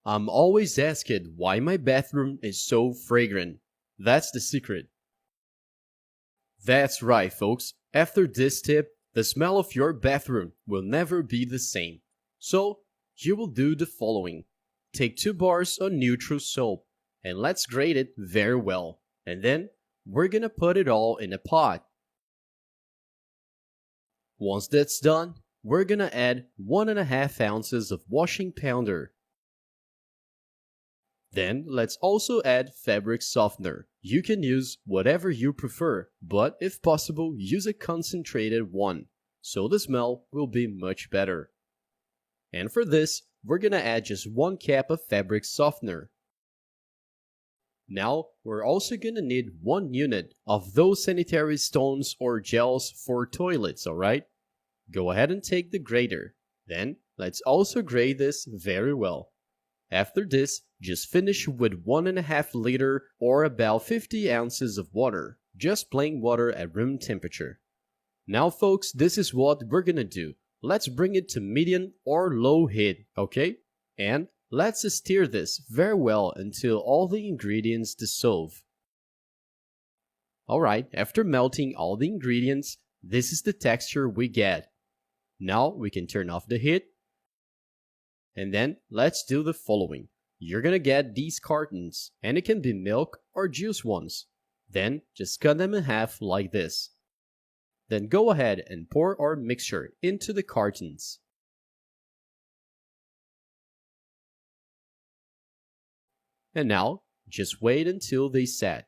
I'm always asked why my bathroom is so fragrant. That's the secret. That's right, folks. After this tip, the smell of your bathroom will never be the same. So, you will do the following. Take 2 bars of neutral soap and let's grate it very well. And then, we're gonna put it all in a pot. Once that's done, we're gonna add 1.5 ounces of washing powder. Then let's also add fabric softener. You can use whatever you prefer, but if possible, use a concentrated one, so the smell will be much better. And for this, we're gonna add just 1 cup of fabric softener. Now, we're also gonna need 1 unit of those sanitary stones or gels for toilets, alright? Go ahead and take the grater. Then, let's also grate this very well. After this, just finish with 1.5 liter or about 50 ounces of water, just plain water at room temperature. Now folks, this is what we're gonna do. Let's bring it to medium or low heat, okay? And let's stir this very well until all the ingredients dissolve. Alright, after melting all the ingredients, this is the texture we get. Now we can turn off the heat. And then let's do the following. You're gonna get these cartons, and it can be milk or juice ones. Then just cut them in half like this. Then go ahead and pour our mixture into the cartons. And now, just wait until they set.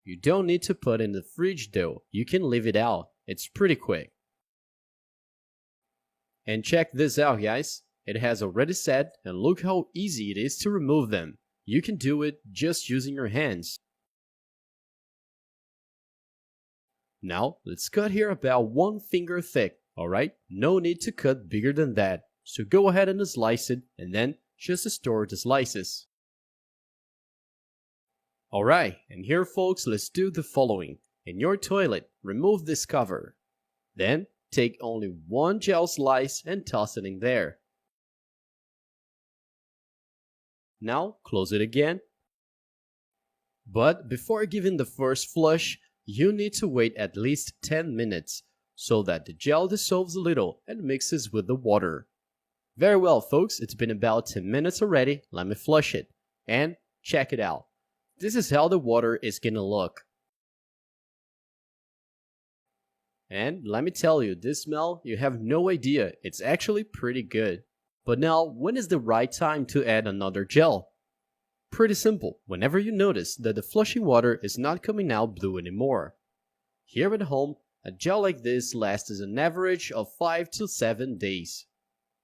You don't need to put in the fridge though, you can leave it out, it's pretty quick. And check this out guys, it has already set and look how easy it is to remove them. You can do it just using your hands. Now, let's cut here about 1 finger thick, alright? No need to cut bigger than that, so go ahead and slice it and then just store the slices. Alright, and here folks, let's do the following. In your toilet, remove this cover. Then, take only 1 gel slice and toss it in there. Now, close it again. But before giving the first flush, you need to wait at least 10 minutes so that the gel dissolves a little and mixes with the water. Very well folks, it's been about 10 minutes already, let me flush it. And check it out. This is how the water is gonna look. And let me tell you, this smell, you have no idea, it's actually pretty good. But now, when is the right time to add another gel? Pretty simple, whenever you notice that the flushing water is not coming out blue anymore. Here at home, a gel like this lasts an average of 5 to 7 days.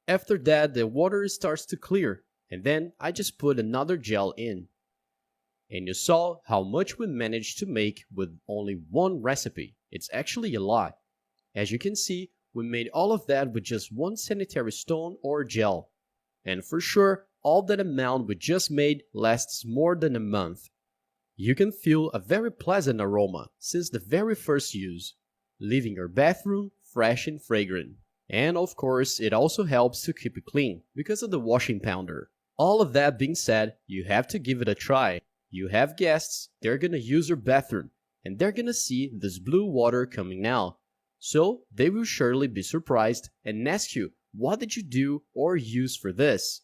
After that, the water starts to clear, and then I just put another gel in. And you saw how much we managed to make with only 1 recipe. It's actually a lot. As you can see, we made all of that with just 1 sanitary stone or gel. And for sure, all that amount we just made lasts more than a month. You can feel a very pleasant aroma since the very first use, leaving your bathroom fresh and fragrant. And of course, it also helps to keep it clean because of the washing powder. All of that being said, you have to give it a try. You have guests, they're gonna use your bathroom, and they're gonna see this blue water coming out. So they will surely be surprised and ask you, what did you do or use for this?